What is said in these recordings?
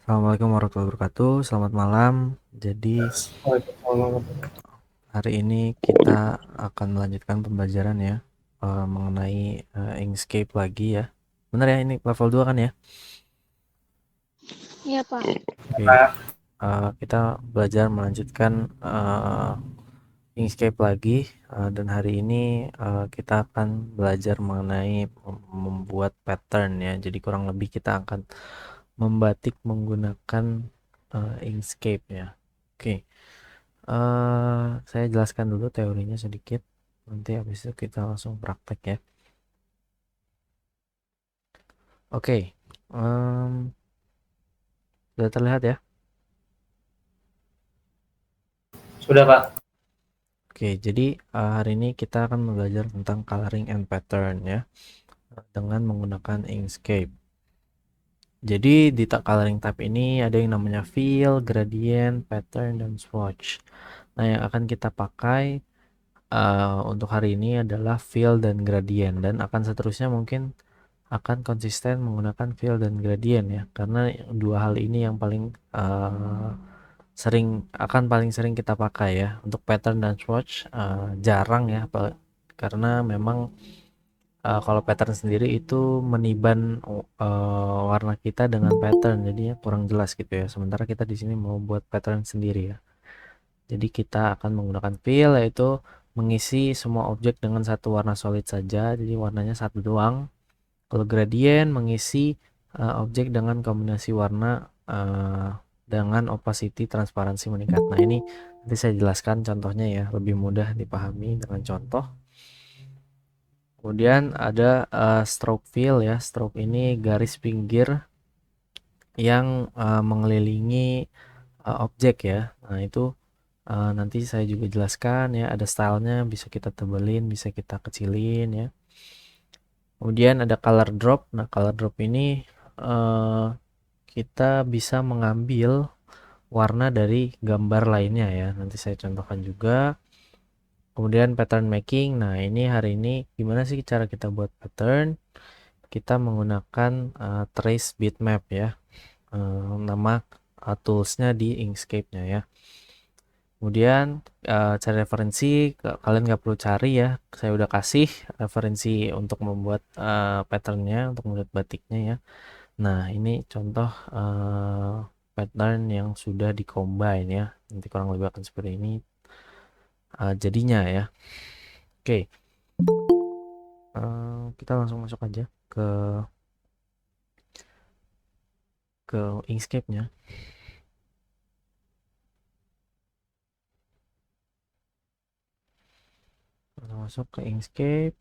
Assalamualaikum warahmatullahi wabarakatuh. Selamat malam. Jadi Waalaikumsalam. hari ini kita akan melanjutkan pembelajaran ya mengenai Inkscape lagi ya. Benar ya, ini level 2 kan ya? Iya, Pak. Oke. Kita belajar melanjutkan Inkscape lagi dan hari ini kita akan belajar mengenai membuat pattern ya. Jadi kurang lebih kita akan membatik menggunakan Inkscape ya. Oke. Saya jelaskan dulu teorinya sedikit. Nanti habis itu kita langsung praktek ya. Oke. Sudah terlihat ya? Sudah, Pak. Oke, jadi hari ini kita akan belajar tentang coloring and pattern ya, dengan menggunakan Inkscape. Jadi di coloring tab ini ada yang namanya fill, gradient, pattern, dan swatch. Nah, yang akan kita pakai untuk hari ini adalah fill dan gradient, dan akan seterusnya mungkin akan konsisten menggunakan fill dan gradient ya, karena dua hal ini yang paling sering kita pakai ya. Untuk pattern dan swatch jarang ya, karena memang kalau pattern sendiri itu meniban warna kita dengan pattern, jadinya kurang jelas gitu ya. Sementara kita di sini mau buat pattern sendiri ya. Jadi kita akan menggunakan fill, yaitu mengisi semua objek dengan satu warna solid saja, jadi warnanya satu doang. Kalau gradient mengisi objek dengan kombinasi warna dengan opacity transparansi meningkat. Nah, ini nanti saya jelaskan contohnya ya, lebih mudah dipahami dengan contoh. Kemudian ada stroke fill ya. Stroke ini garis pinggir yang mengelilingi objek ya. Nah, itu nanti saya juga jelaskan ya, ada stylenya, bisa kita tebelin, bisa kita kecilin ya. Kemudian ada color drop. Nah, color drop ini eh, kita bisa mengambil warna dari gambar lainnya ya. Nanti saya contohkan juga. Kemudian pattern making. Nah, ini hari ini gimana sih cara kita buat pattern? Kita menggunakan trace bitmap ya. Nama toolsnya di Inkscape-nya ya. Kemudian cari referensi, kalian nggak perlu cari ya. Saya udah kasih referensi untuk membuat patternnya, untuk membuat batiknya ya. Nah, ini contoh pattern yang sudah di-combine ya. Nanti kurang lebih akan seperti ini jadinya ya. Oke, kita langsung masuk aja ke Inkscape-nya. Langsung masuk ke Inkscape.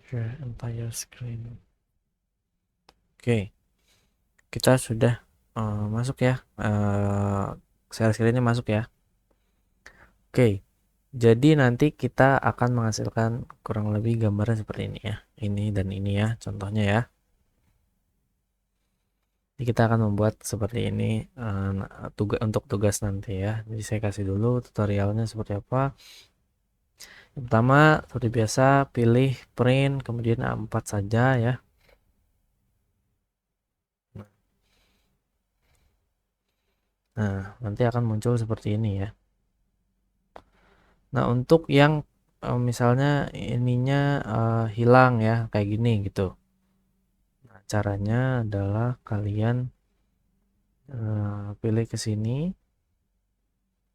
Share entire screen. Oke, kita sudah masuk ya. Share screen-nya masuk ya. Oke, jadi nanti kita akan menghasilkan kurang lebih gambarnya seperti ini ya. Ini dan ini ya, contohnya ya. Jadi kita akan membuat seperti ini untuk tugas nanti ya. Jadi saya kasih dulu tutorialnya seperti apa. Yang pertama, seperti biasa, pilih print, kemudian A4 saja ya. Nah, nanti akan muncul seperti ini ya. Nah, untuk yang misalnya ininya hilang ya, kayak gini gitu. Nah, caranya adalah kalian pilih ke sini,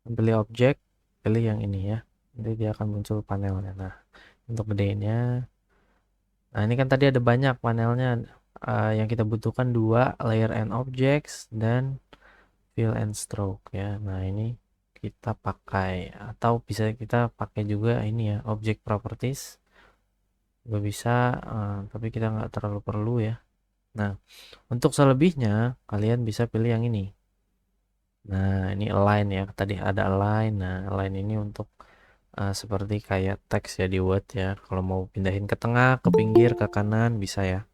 pilih objek, pilih yang ini ya. Nanti dia akan muncul panelnya. Nah, untuk gedenya. Nah, ini kan tadi ada banyak panelnya. Yang kita butuhkan dua, layer and objects dan fill and stroke ya. Nah, ini kita pakai, atau bisa kita pakai juga ini ya, object properties. Juga bisa, tapi kita nggak terlalu perlu ya. Nah, untuk selebihnya kalian bisa pilih yang ini. Nah, ini align ya. Tadi ada align. Nah, align ini untuk seperti kayak teks ya di Word ya. Kalau mau pindahin ke tengah, ke pinggir, ke kanan bisa ya.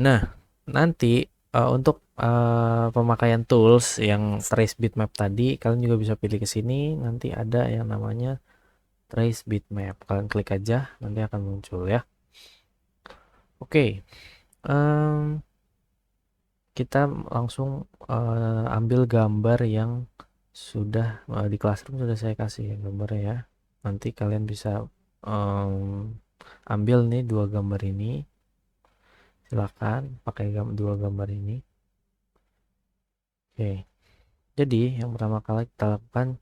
Nah, nanti untuk pemakaian tools yang trace bitmap tadi, kalian juga bisa pilih ke sini. Nanti ada yang namanya trace bitmap. Kalian klik aja, nanti akan muncul ya. Oke, kita langsung ambil gambar yang sudah di Classroom sudah saya kasih gambarnya ya. Nanti kalian bisa ambil nih dua gambar ini. Silakan pakai dua gambar ini. Oke. Jadi yang pertama kali kita lakukan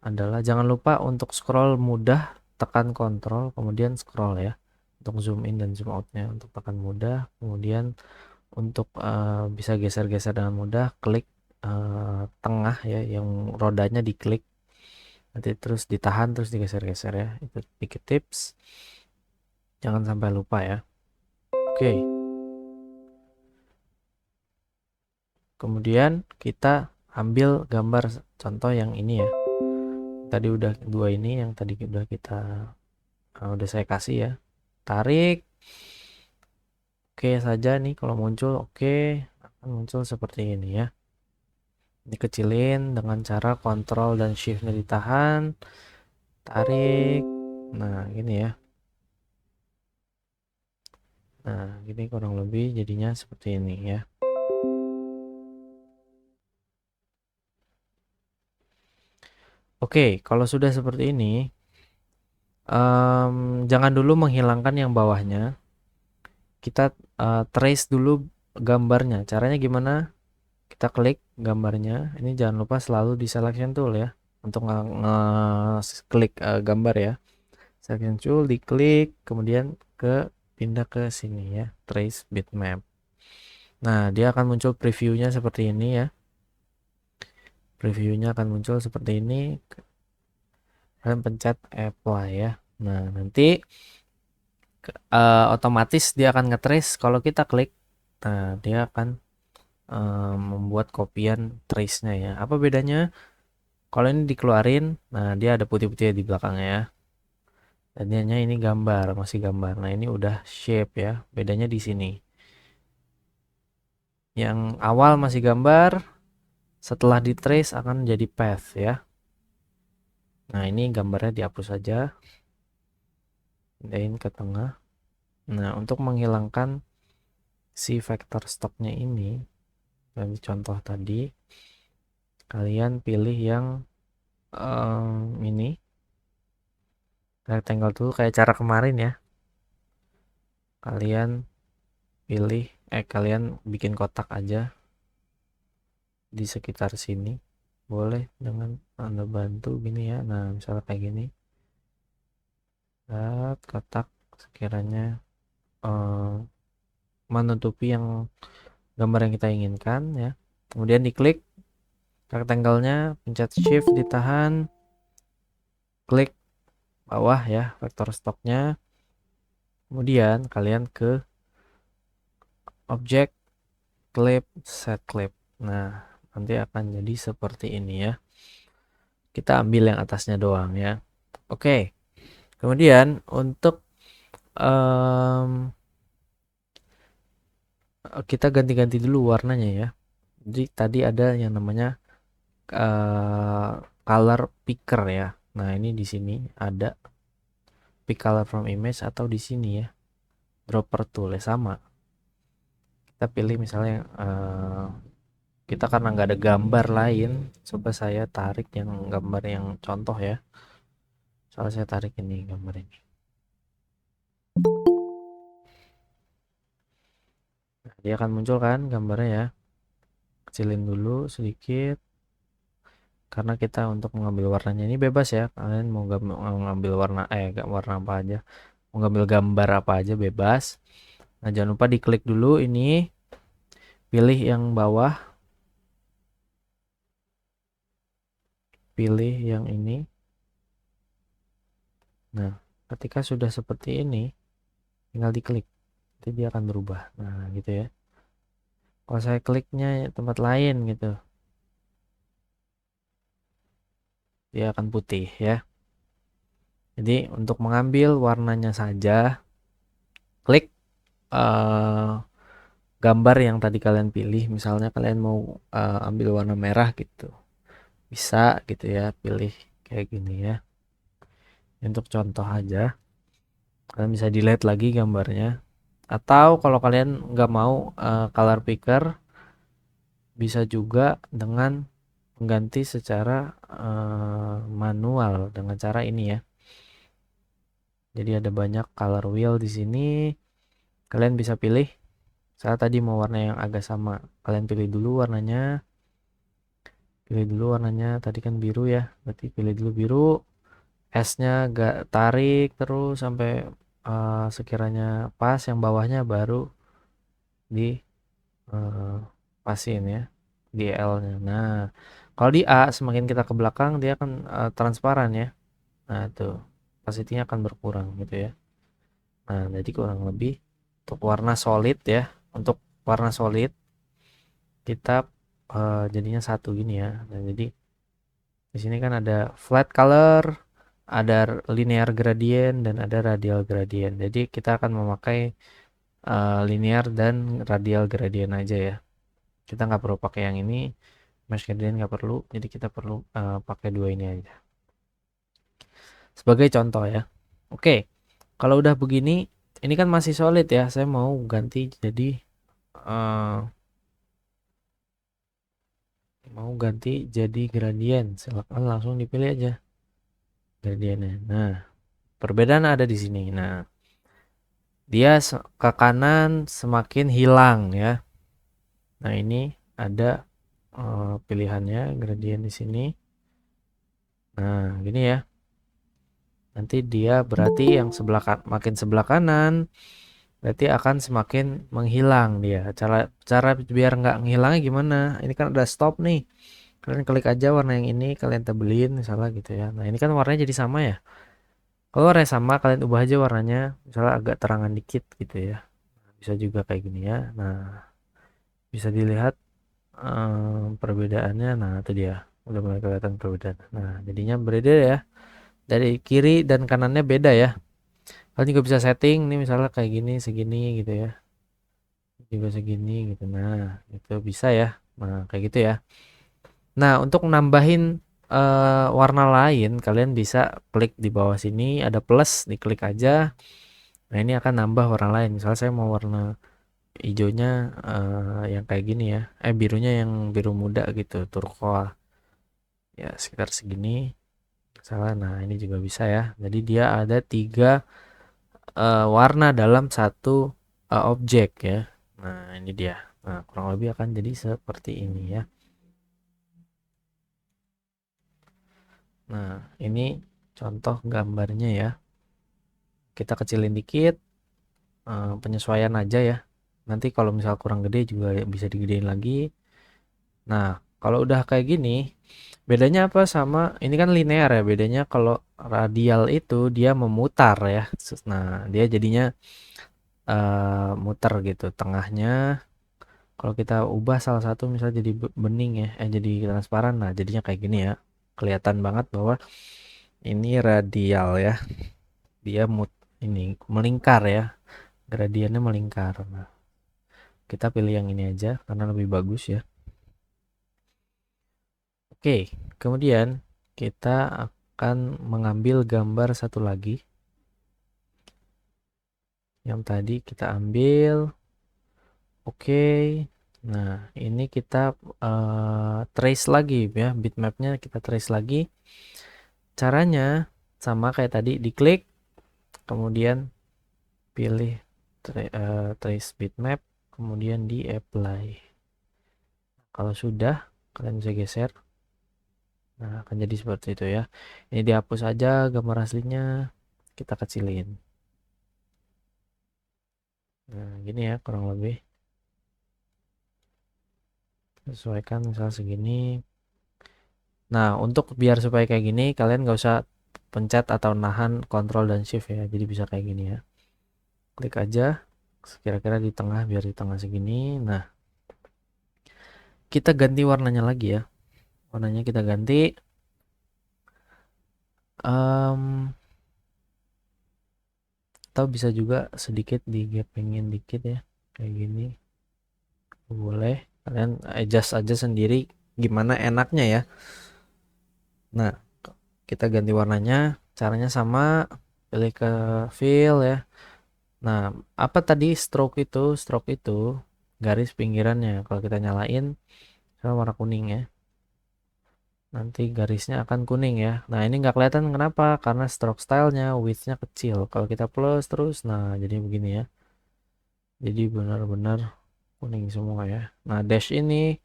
adalah jangan lupa untuk scroll mudah, tekan kontrol, kemudian scroll ya. Untuk zoom in dan zoom outnya, untuk tekan mudah, kemudian untuk bisa geser-geser dengan mudah, klik tengah ya, yang rodanya diklik, nanti terus ditahan, terus digeser-geser ya. Itu sedikit tips, jangan sampai lupa ya. Oke. Kemudian kita ambil gambar contoh yang ini ya. Tadi udah dua ini yang tadi udah saya kasih ya. Tarik. Oke saja nih kalau muncul, oke, akan muncul seperti ini ya. Dikecilin dengan cara kontrol dan shiftnya ditahan, tarik. Nah gini ya. Nah gini kurang lebih jadinya seperti ini ya. Oke, kalau sudah seperti ini, jangan dulu menghilangkan yang bawahnya. Kita trace dulu gambarnya. Caranya gimana? Kita klik gambarnya. Ini jangan lupa selalu di selection tool ya, untuk klik gambar ya. Selection tool diklik, kemudian pindah ke sini ya, trace bitmap. Nah dia akan muncul previewnya seperti ini ya. Previewnya akan muncul seperti ini. Kalian pencet apply ya. Nah nanti otomatis dia akan ngetrace kalau kita klik. Nah dia akan membuat kopian trace-nya ya. Apa bedanya? Kalau ini dikeluarin, nah dia ada putih-putih di belakangnya ya. Dan hanya ini gambar, masih gambar. Nah ini udah shape ya. Bedanya di sini. Yang awal masih gambar, setelah di trace akan jadi path ya. Nah ini gambarnya dihapus saja. Pindahin ke tengah. Nah untuk menghilangkan si vektor stoknya ini, dari contoh tadi, kalian pilih yang ini rectangle dulu kayak cara kemarin ya. Kalian pilih kalian bikin kotak aja di sekitar sini, boleh dengan Anda bantu gini ya. Nah misalnya kayak gini, kotak sekiranya menutupi yang gambar yang kita inginkan ya. Kemudian diklik rectangle-nya, pencet shift ditahan, klik bawah ya vektor stoknya, kemudian kalian ke objek, clip, set clip. Nah nanti akan jadi seperti ini ya. Kita ambil yang atasnya doang ya. Oke, kemudian untuk kita ganti-ganti dulu warnanya ya. Jadi tadi ada yang namanya color picker ya. Nah ini di sini ada pick color from image, atau di sini ya dropper tool ya, sama. Kita pilih misalnya kita karena nggak ada gambar lain, coba saya tarik yang gambar yang contoh ya. Soalnya saya tarik ini gambar ini. Nah, dia akan muncul kan gambarnya ya. Kecilin dulu sedikit. Karena kita untuk mengambil warnanya ini bebas ya. Kalian mau ngambil warna warna apa aja. Mau ngambil gambar apa aja bebas. Nah, jangan lupa diklik dulu ini. Pilih yang bawah. Pilih yang ini. Nah, ketika sudah seperti ini, tinggal diklik. Nanti dia akan berubah. Nah, gitu ya. Kalau saya kliknya tempat lain gitu, dia akan putih ya. Jadi untuk mengambil warnanya saja, klik gambar yang tadi kalian pilih. Misalnya kalian mau ambil warna merah gitu, bisa gitu ya, pilih kayak gini ya. Untuk contoh aja, kalian bisa delete lagi gambarnya. Atau kalau kalian nggak mau color picker, bisa juga dengan mengganti secara manual dengan cara ini ya. Jadi ada banyak color wheel di sini. Kalian bisa pilih. Saya tadi mau warna yang agak sama. Kalian pilih dulu warnanya. Pilih dulu warnanya. Tadi kan biru ya. Berarti pilih dulu biru. S-nya gak tarik terus sampai sekiranya pas. Yang bawahnya baru di pasin ya. Di L-nya. Nah, kalau di A semakin kita ke belakang dia akan transparan ya. Nah, tuh opacity-nya akan berkurang gitu ya. Nah, jadi kurang lebih untuk warna solid ya. Untuk warna solid kita jadinya satu gini ya. Nah, jadi di sini kan ada flat color, ada linear gradient dan ada radial gradient. Jadi kita akan memakai linear dan radial gradient aja ya. Kita nggak perlu pakai yang ini, mesh gradient nggak perlu. Jadi kita perlu pakai dua ini aja. Sebagai contoh ya. Oke, kalau udah begini, ini kan masih solid ya. Saya mau ganti jadi gradien. Silakan langsung dipilih aja gradiennya. Nah, perbedaan ada di sini. Nah, dia ke kanan semakin hilang ya. Nah, ini ada pilihannya gradien di sini. Nah, gini ya. Nanti dia berarti yang makin sebelah kanan berarti akan semakin menghilang dia. Cara biar nggak menghilangnya gimana? Ini kan ada stop nih. Kalian klik aja warna yang ini, kalian tebelin misalnya gitu ya. Nah, ini kan warnanya jadi sama ya. Kalau warnanya sama, kalian ubah aja warnanya, misalnya agak terangan dikit gitu ya. Bisa juga kayak gini ya. Nah, bisa dilihat perbedaannya. Nah, itu dia. Udah mulai kelihatan perbedaan. Nah, jadinya berbeda ya. Dari kiri dan kanannya beda ya. Kalian juga bisa setting nih misalnya kayak gini, segini gitu ya. Juga segini gitu. Nah, itu bisa ya. Nah, kayak gitu ya. Nah, untuk nambahin warna lain, kalian bisa klik di bawah sini, ada plus, diklik aja. Nah, ini akan nambah warna lain. Misalnya saya mau warna hijaunya yang kayak gini ya. Birunya yang biru muda gitu, turquoise. Ya, sekitar segini. Misalnya, nah ini juga bisa ya. Jadi dia ada tiga warna dalam satu objek ya. Nah, ini dia. Nah, kurang lebih akan jadi seperti ini ya. Nah, ini contoh gambarnya ya. Kita kecilin dikit, penyesuaian aja ya. Nanti kalau misal kurang gede juga bisa digedein lagi. Nah, kalau udah kayak gini, bedanya apa sama ini kan linear ya. Bedanya kalau radial itu dia memutar ya. Nah, dia jadinya muter gitu tengahnya. Kalau kita ubah salah satu misalnya jadi bening ya, jadi transparan. Nah, jadinya kayak gini ya. Kelihatan banget bahwa ini radial ya. Dia ini melingkar ya. Gradiennya melingkar. Nah, kita pilih yang ini aja karena lebih bagus ya. Oke, kemudian kita akan mengambil gambar satu lagi. Yang tadi kita ambil. Oke. Nah, ini kita trace lagi ya. Bitmapnya kita trace lagi. Caranya sama kayak tadi, diklik, kemudian pilih trace bitmap, kemudian di apply. Kalau sudah, kalian bisa geser. Nah, akan jadi seperti itu ya. Ini dihapus aja gambar aslinya, kita kecilin. Nah, gini ya kurang lebih. Sesuaikan misal segini. Nah, untuk biar supaya kayak gini, kalian nggak usah pencet atau nahan Ctrl dan Shift ya. Jadi bisa kayak gini ya. Klik aja, kira-kira di tengah, biar di tengah segini. Nah, kita ganti warnanya lagi ya. Warnanya kita ganti. Atau bisa juga sedikit digepengin dikit ya. Kayak gini. boleh kalian adjust aja sendiri gimana enaknya ya. Nah, kita ganti warnanya, caranya sama, pilih ke fill ya. Nah, apa tadi stroke itu garis pinggirannya. Kalau kita nyalain sama warna kuning ya. Nanti garisnya akan kuning ya. Nah, ini nggak kelihatan kenapa? Karena stroke stylenya widthnya kecil. Kalau kita plus terus, nah jadi begini ya. Jadi benar-benar kuning semua ya. Nah, dash ini,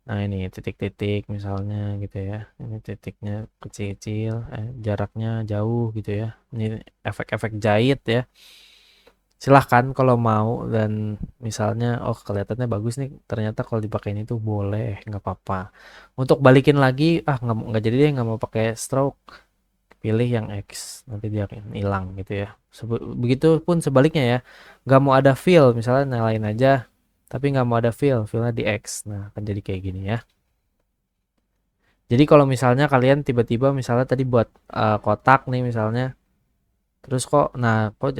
nah ini titik-titik misalnya gitu ya. Ini titiknya kecil-kecil, jaraknya jauh gitu ya. Ini efek-efek jahit ya. Silahkan kalau mau dan misalnya oh kelihatannya bagus nih ternyata kalau dipakai ini tuh boleh nggak apa-apa. Untuk balikin lagi nggak jadi deh nggak mau pakai stroke, pilih yang X nanti dia akan hilang gitu ya. Begitupun sebaliknya ya, nggak mau ada fill misalnya nyalain aja tapi nggak mau ada fillnya di X, nah akan jadi kayak gini ya. Jadi kalau misalnya kalian tiba-tiba misalnya tadi buat kotak nih misalnya, terus kok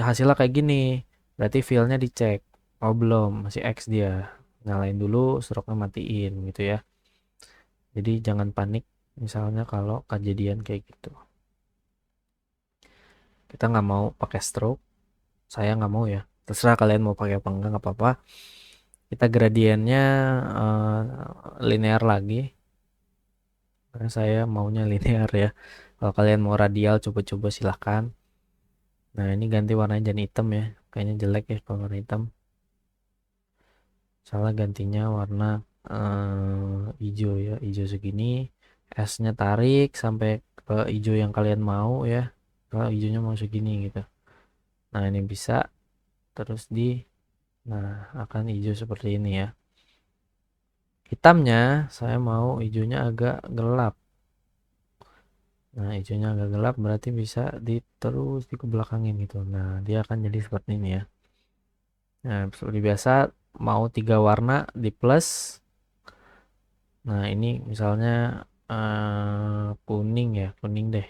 hasilnya kayak gini, berarti fillnya dicek, oh belum masih X dia, nyalain dulu stroke-nya matiin gitu ya. Jadi jangan panik misalnya kalau kejadian kayak gitu. Kita nggak mau pakai stroke, saya nggak mau ya, terserah kalian mau pakai apa enggak nggak apa-apa. Kita gradiennya linear lagi karena saya maunya linear ya. Kalau kalian mau radial coba-coba silahkan. Nah ini ganti warnanya jadi hitam ya, kayaknya jelek ya kalau warna hitam. Salah gantinya warna hijau ya, hijau segini. S-nya tarik sampai ke hijau yang kalian mau ya. Kalau hijaunya mau segini gitu. Nah ini bisa terus nah akan hijau seperti ini ya. Hitamnya saya mau hijaunya agak gelap. Nah hijaunya agak gelap berarti bisa terus dikebelakangin gitu. Nah dia akan jadi seperti ini ya. Nah seperti biasa mau 3 warna di plus. Nah ini misalnya kuning ya, kuning deh.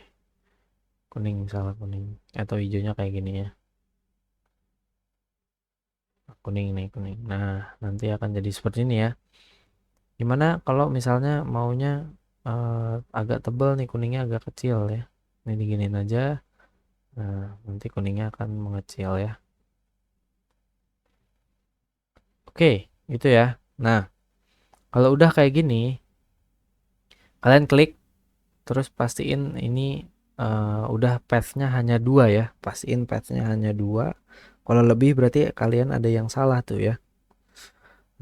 Kuning misalnya kuning. Atau hijaunya kayak gini ya. Kuning nih, kuning. Nah nanti akan jadi seperti ini ya. Gimana kalau misalnya maunya agak tebal nih, kuningnya agak kecil ya. Ini diginin aja. Nah nanti kuningnya akan mengecil ya. Oke, gitu ya. Nah, kalau udah kayak gini, kalian klik terus pastiin ini udah path-nya hanya 2 ya. Pastiin path-nya hanya 2. Kalau lebih berarti kalian ada yang salah tuh ya.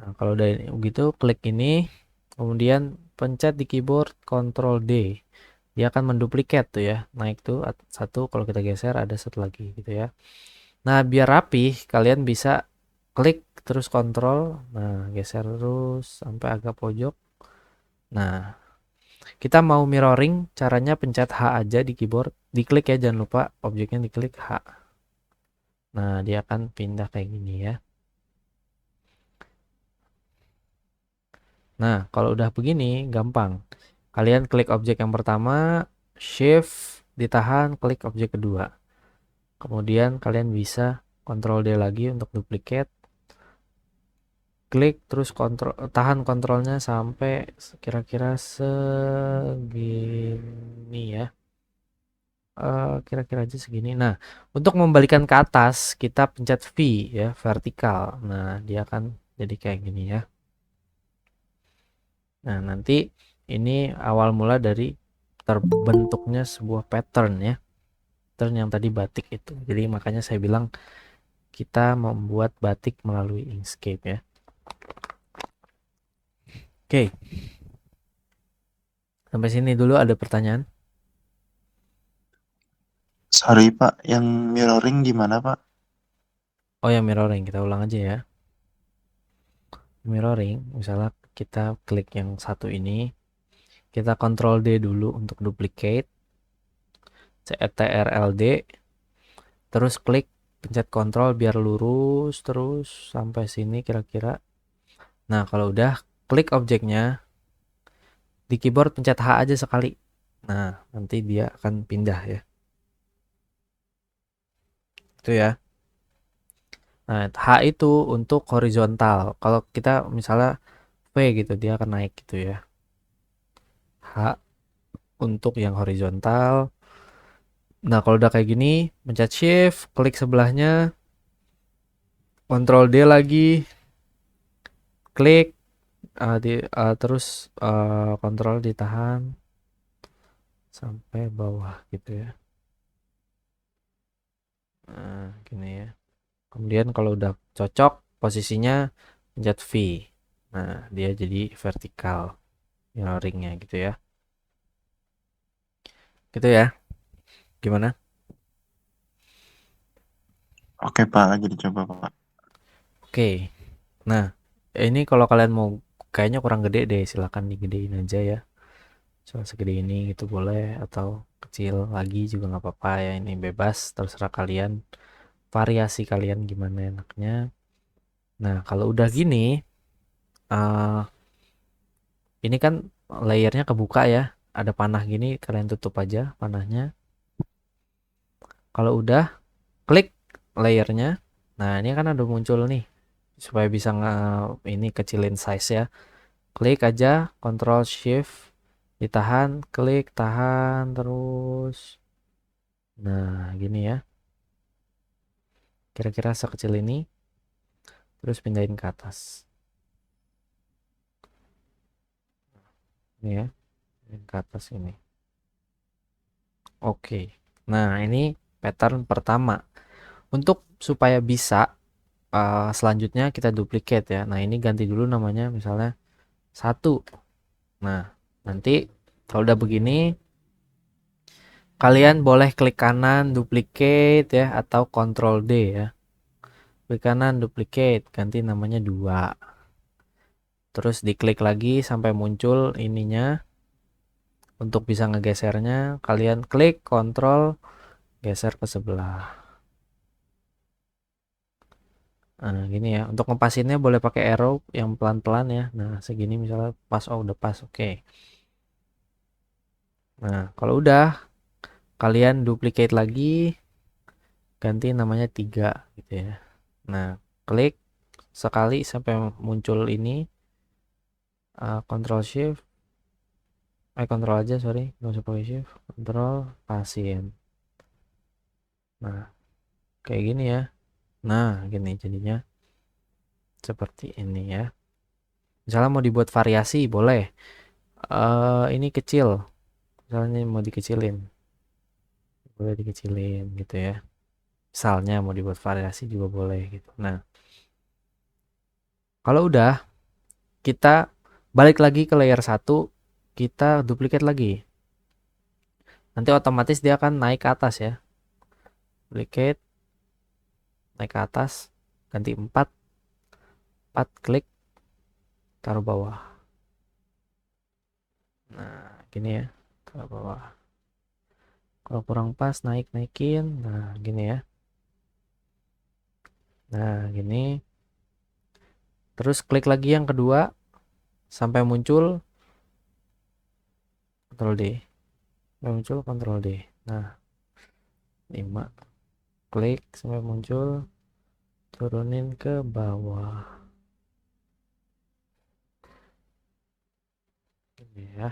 Nah, kalau udah gitu klik ini, kemudian pencet di keyboard Ctrl D. Dia akan menduplikat tuh ya. Naik tuh satu, kalau kita geser ada satu lagi gitu ya. Nah, biar rapi, kalian bisa klik terus kontrol. Nah, geser terus sampai agak pojok. Nah, kita mau mirroring, caranya pencet H aja di keyboard. Diklik ya, jangan lupa objeknya diklik H. Nah, dia akan pindah kayak gini ya. Nah, kalau udah begini, gampang. Kalian klik objek yang pertama, shift, ditahan, klik objek kedua. Kemudian kalian bisa Ctrl D lagi untuk duplicate. Klik terus tahan kontrolnya sampai kira-kira segini ya. Kira-kira aja segini. Nah, untuk membalikan ke atas kita pencet V ya, vertikal. Nah, dia akan jadi kayak gini ya. Nah, nanti ini awal mula dari terbentuknya sebuah pattern ya. Pattern yang tadi batik itu. Jadi makanya saya bilang kita membuat batik melalui Inkscape ya. Oke. Sampai sini dulu ada pertanyaan? Sorry Pak, yang mirroring gimana Pak? Oh ya mirroring, kita ulang aja ya. Mirroring, misalnya kita klik yang satu ini, kita Ctrl D dulu untuk duplicate, Ctrl D, terus klik, pencet Ctrl biar lurus terus sampai sini kira-kira. Nah kalau udah, klik objeknya, di keyboard pencet H aja sekali. Nah nanti dia akan pindah ya. Itu ya. Nah, H itu untuk horizontal. Kalau kita misalnya V gitu, dia akan naik gitu ya. H untuk yang horizontal. Nah, kalau udah kayak gini, pencet shift, klik sebelahnya, Ctrl D lagi, klik, terus Ctrl ditahan sampai bawah gitu ya. Nah, gini ya. Kemudian kalau udah cocok posisinya, pencet V. Nah, dia jadi vertikal mirroringnya gitu ya. Gitu ya. Gimana? Oke Pak, lagi dicoba Pak. Oke. Nah, ini kalau kalian mau kayaknya kurang gede deh, silahkan digedein aja ya. Coba segede ini gitu boleh atau kecil lagi juga nggak apa-apa ya. Ini bebas, terserah kalian. Variasi kalian gimana enaknya. Nah, kalau udah gini, eh ini kan layernya kebuka ya. Ada panah gini, kalian tutup aja panahnya. Kalau udah, klik layernya. Nah, ini kan ada muncul nih. Supaya bisa ini kecilin size ya. Klik aja, Ctrl Shift, ditahan, klik, tahan, terus. Nah, gini ya. Kira-kira sekecil ini. Terus pindahin ke atas. Ini ya, pindahin ke atas ini. Oke. Nah, ini pattern pertama. Untuk supaya bisa selanjutnya kita duplicate ya. Nah, ini ganti dulu namanya misalnya 1. Nah, nanti kalau udah begini kalian boleh klik kanan duplicate ya atau Ctrl D ya. Klik kanan duplicate, ganti namanya 2. Terus diklik lagi sampai muncul ininya. Untuk bisa ngegesernya, kalian klik Ctrl geser ke sebelah. Nah, gini ya. Untuk ngepasinnya boleh pakai arrow yang pelan-pelan ya. Nah, segini misalnya pas, oh udah pas, oke. Nah, kalau udah kalian duplicate lagi, ganti namanya 3 gitu ya. Nah, klik sekali sampai muncul ini, Ctrl Shift, Ctrl aja sorry, nggak usah pakai Shift, Ctrl pasin. Nah, kayak gini ya. Nah, gini jadinya seperti ini ya. Misalnya mau dibuat variasi boleh. Ini kecil, misalnya mau dikecilin, boleh dikecilin gitu ya. Misalnya mau dibuat variasi juga boleh gitu. Nah, kalau udah kita balik lagi ke layer 1, kita duplicate lagi. Nanti otomatis dia akan naik ke atas ya. Duplicate, naik ke atas, ganti 4, 4 klik, taruh bawah. Nah, gini ya, taruh bawah. Kalau kurang pas, naikin. Nah, gini ya. Nah, gini. Terus klik lagi yang kedua, sampai muncul, Ctrl D. Sampai muncul, Ctrl D. Nah, 5. Klik sampai muncul, turunin ke bawah. Ini ya.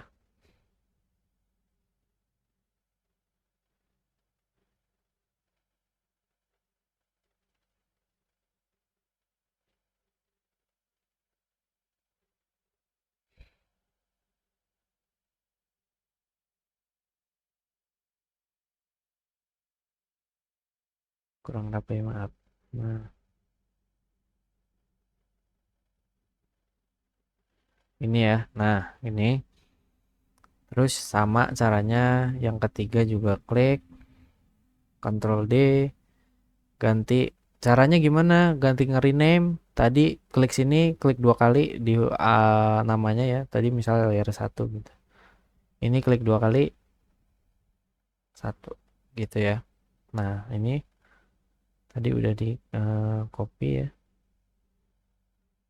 Kurang rapi, maaf. Nah, ini ya. Nah, ini. Terus sama caranya yang ketiga juga klik, Ctrl D, ganti. Caranya gimana? Ganti nge-rename. Tadi klik sini, klik 2 kali di namanya ya. Tadi misalnya layer 1 gitu. Ini klik 2 kali, 1 gitu ya. Nah, ini tadi udah di copy ya.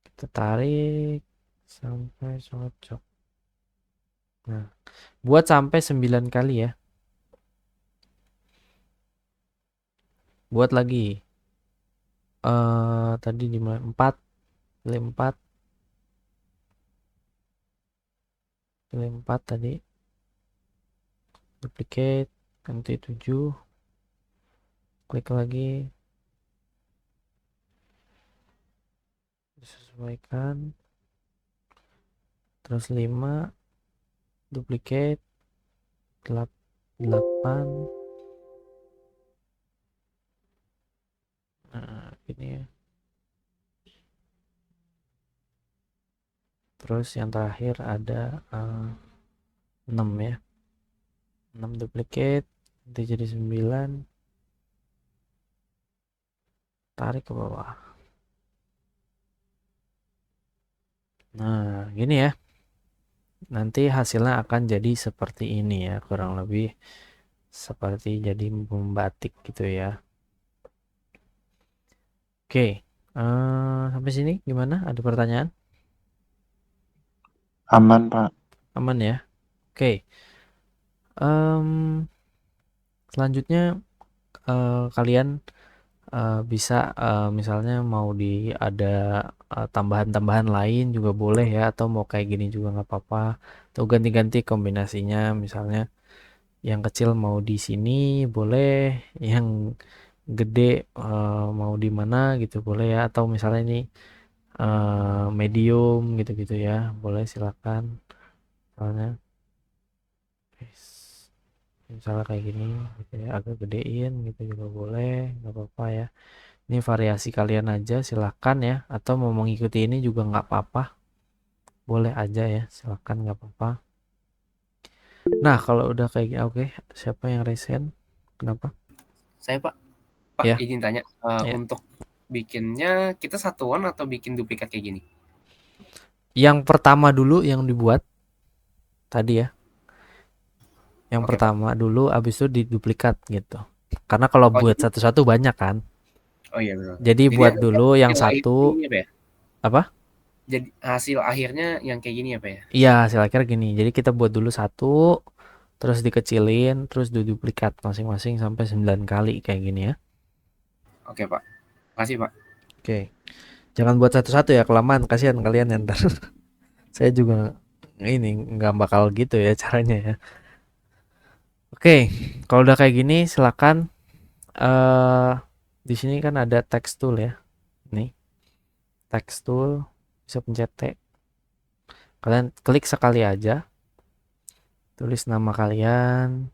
Kita tarik sampai cocok. Nah, buat sampai 9 kali ya. Buat lagi. tadi di 4, pilih 4, pilih 4 tadi, duplicate, ganti 7, klik lagi, disesuaikan, terus 5, duplicate, 8, nah ini ya. Terus yang terakhir ada 6 ya, 6 duplicate, nanti jadi 9, tarik ke bawah. Nah gini ya, nanti hasilnya akan jadi seperti ini ya, kurang lebih seperti jadi membatik gitu ya. Oke, sampai sini gimana? Ada pertanyaan? Aman, Pak. Aman ya? Oke, selanjutnya kalian bisa misalnya mau ada tambahan-tambahan lain juga boleh ya, atau mau kayak gini juga nggak apa-apa, atau ganti-ganti kombinasinya, misalnya yang kecil mau di sini boleh, yang gede mau di mana gitu boleh ya, atau misalnya ini medium gitu-gitu ya, boleh silakan. Misalnya kayak gini gitu ya, agak gedein gitu juga boleh, nggak apa-apa ya. Ini variasi kalian aja, silakan ya, atau mau mengikuti ini juga nggak apa-apa, boleh aja ya, silakan, nggak apa-apa. Nah kalau udah kayak gini, oke, siapa yang resen, kenapa Saya Pak ya? izin tanya, Ya, untuk bikinnya kita satuan atau bikin duplikat kayak gini? yang pertama dulu yang dibuat tadi ya, yang Oke Pak. pertama dulu, abis itu diduplikat gitu, karena kalau Oh buat jadi, satu-satu banyak kan, oh iya benar. jadi Jadi buat dulu yang hasil akhirnya satu. ini apa ya? Apa? Jadi hasil akhirnya yang kayak gini apa ya? Iya, hasil akhir gini, jadi kita buat dulu satu, terus dikecilin, terus diduplikat masing-masing sampai 9 kali kayak gini ya. Oke Pak. Makasih Pak. Oke. Jangan buat satu-satu ya, kelamaan, kasihan kalian ya ntar. Saya juga ini nggak bakal gitu ya caranya ya. Oke, kalau udah kayak gini silakan eh di sini kan ada text tool ya. Nih, text tool, bisa pencet T. Kalian klik sekali aja, tulis nama kalian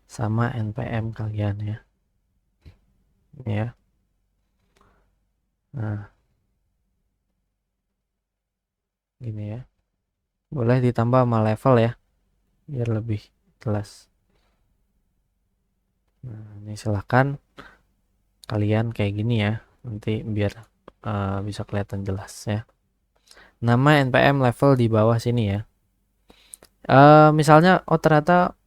sama NPM kalian ya. Ini ya. Nah, gini ya. Boleh ditambah sama level ya, biar lebih jelas. Nah, ini silahkan kalian kayak gini ya, nanti biar bisa kelihatan jelas ya. Nama npm level di bawah sini ya. Misalnya, oh ternyata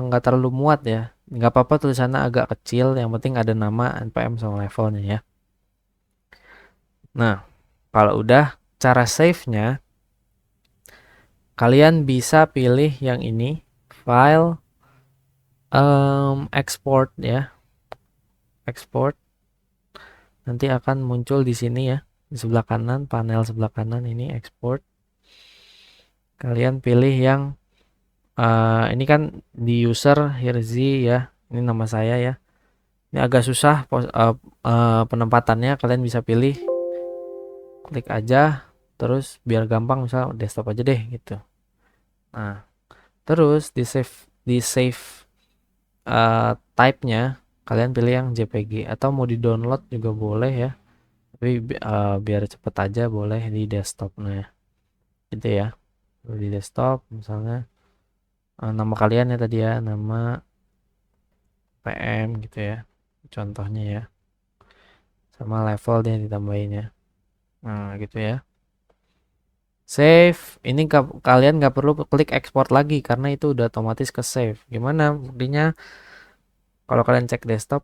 nggak terlalu muat ya, nggak apa-apa tulisannya agak kecil, yang penting ada nama npm sama levelnya ya. Nah, kalau udah, cara save-nya kalian bisa pilih yang ini, file, export ya, export. Nanti akan muncul di sini ya, di sebelah kanan, panel sebelah kanan ini export. Kalian pilih yang ini kan di user Hirzi ya, ini nama saya ya. Ini agak susah penempatannya, kalian bisa pilih, klik aja, terus biar gampang misal desktop aja deh gitu. Nah, terus di save type-nya kalian pilih yang JPG, atau mau di download juga boleh ya. Tapi biar cepet aja boleh di desktop, nah ya. Gitu ya. Di desktop misalnya nama kalian ya tadi ya, nama PM gitu ya. Contohnya ya. Sama level dia ditambahin ya. Nah, gitu ya. Save. Ini kalian nggak perlu klik export lagi karena itu udah otomatis ke save. Gimana buktinya? Kalau kalian cek desktop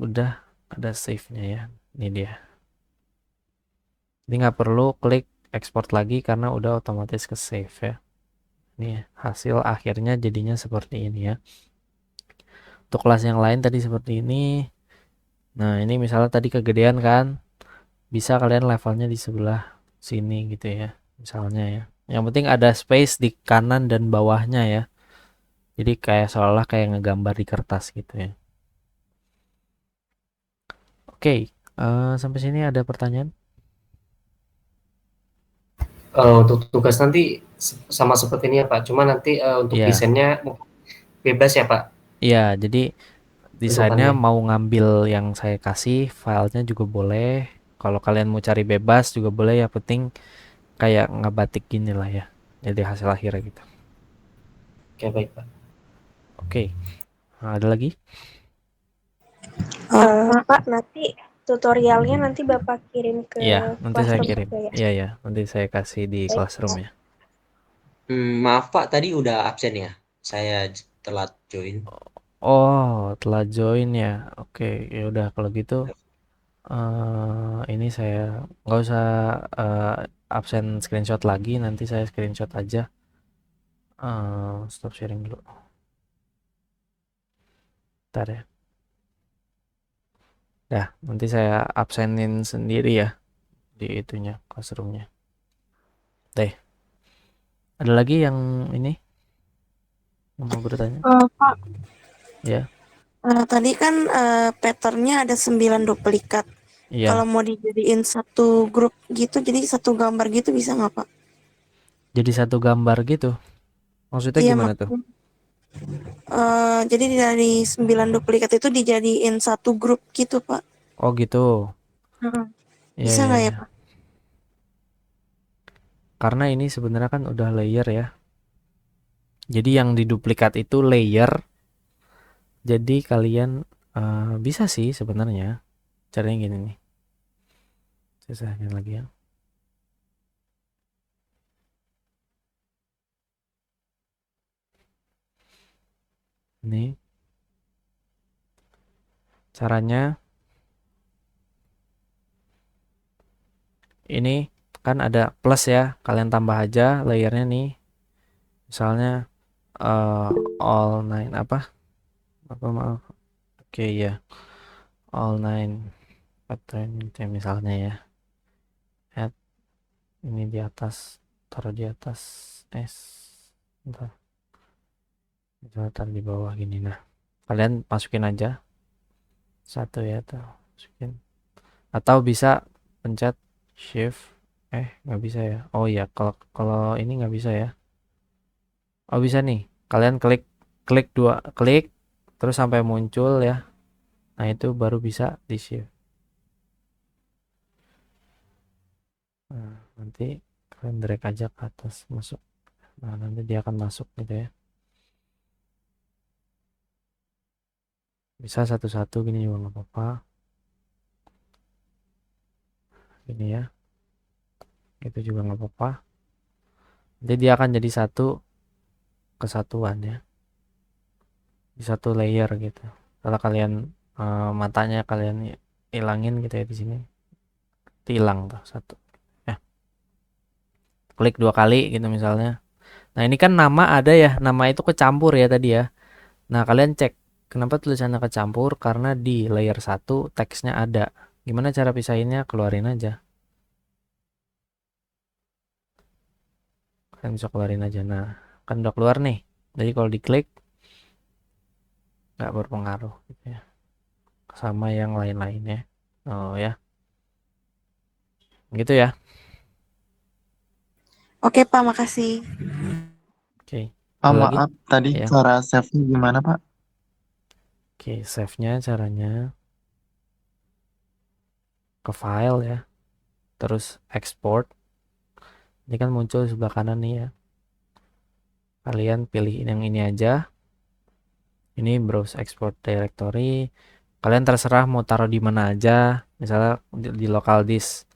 udah ada save-nya ya. Ini dia. Jadi nggak perlu klik export lagi karena udah otomatis ke save ya. Ini hasil akhirnya jadinya seperti ini ya. Untuk kelas yang lain tadi seperti ini. Nah, ini misalnya tadi kegedean kan, bisa kalian levelnya di sebelah sini gitu ya, misalnya ya. Yang penting ada space di kanan dan bawahnya ya. Jadi kayak seolah kayak ngegambar di kertas gitu ya. Oke, sampai sini ada pertanyaan? Untuk tugas nanti sama seperti ini ya Pak, cuma nanti untuk Iya, desainnya bebas ya Pak iya. Jadi desainnya tentukannya. mau ngambil yang saya kasih, filenya juga boleh. Kalau kalian mau cari bebas juga boleh, ya penting kayak ngebatik gini lah ya. Jadi hasil akhirnya gitu. Oke baik Pak. Oke, nah, ada lagi? Pak, nanti tutorialnya nanti Bapak kirim ke Iya, nanti saya Classroom kirim. juga ya? Iya ya, nanti saya kasih di Baik, Classroom ya. Maaf Pak, tadi udah absen ya? Saya telat join. Oh, telah join ya. Oke, ya udah kalau gitu ini saya nggak usah absen screenshot lagi, nanti saya screenshot aja. Stop sharing dulu. Bentar ya. Dah, nanti saya absenin sendiri ya di itunya, classroomnya. Deh, ada lagi yang ini yang mau bertanya? Pak, Ya, tadi kan patternnya ada 9 duplikat. Kalau iya. mau dijadiin satu grup gitu, jadi satu gambar gitu bisa nggak Pak? Jadi satu gambar gitu. Maksudnya Iya, gimana tuh? maksudnya. Jadi dari 9 duplikat itu dijadiin satu grup gitu Pak. Oh gitu. Heeh. Iya, Bisa iya, nggak ya iya. Pak? Karena ini sebenarnya kan udah layer ya. Jadi yang diduplikat itu layer. Jadi kalian bisa sih sebenarnya. Caranya gini nih. Saya sahin lagi ya. Ini caranya. Ini kan ada plus ya. Kalian tambah aja layernya nih. Misalnya all 9 apa? Apa maaf. Oke ya. All 9 pattern gitu ya, misalnya ya. Add ini di atas, taruh di atas S. Bentar. Misalnya taruh di bawah gini. Nah, kalian masukin aja satu ya, tuh masukin. Atau bisa pencet shift. Nggak bisa ya. Oh iya, kalau kalau ini nggak bisa ya. Oh bisa nih. Kalian klik klik dua klik terus sampai muncul ya. Nah, itu baru bisa di shift. Nah, nanti kalian drag aja ke atas masuk. Nah, nanti dia akan masuk gitu ya. Bisa satu-satu gini juga nggak apa-apa. Gini ya. Itu juga nggak apa-apa. Jadi dia akan jadi satu kesatuan ya. Di satu layer gitu. Kalau kalian matanya kalian hilangin gitu ya di sini. Hilang tuh satu. Ya. Klik dua kali gitu misalnya. Nah, ini kan nama ada ya. Nama itu kecampur ya tadi ya. Nah, kalian cek kenapa tulisannya kecampur, karena di layer 1 teksnya ada. Gimana cara pisahinnya? Keluarin aja. Kalian bisa keluarin aja. Nah, kan udah keluar nih. Jadi kalau diklik nggak berpengaruh gitu ya. Sama yang lain-lainnya. Oh ya. Gitu ya. Oke Pak, makasih. Oke. Ada lagi? Maaf, tadi Ya. cara save-nya gimana, Pak? Oke, save-nya caranya ke file ya. Terus export. Ini kan muncul di sebelah kanan nih ya. Kalian pilih yang ini aja. Ini browse export directory. Kalian terserah mau taruh di mana aja. Misalnya di local disk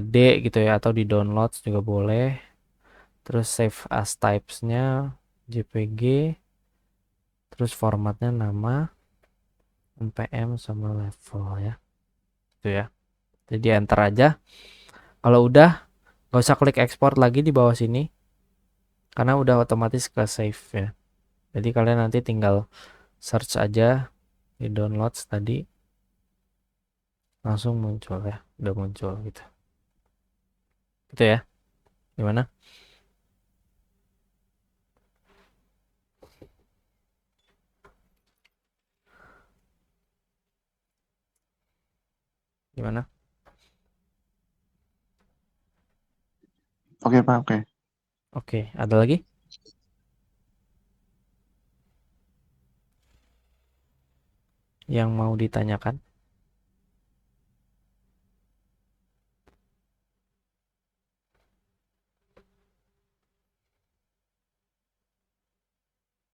D gitu ya, atau di downloads juga boleh. Terus save as types-nya JPG. Terus formatnya nama, npm sama level ya. Itu ya. Jadi enter aja. Kalau udah, gak usah klik export lagi di bawah sini. Karena udah otomatis ke save ya. Jadi kalian nanti tinggal search aja di downloads tadi. langsung muncul ya, udah muncul gitu. Gitu ya. Gimana? Gimana? Oke, Pak, oke. Oke, ada lagi? Yang mau ditanyakan?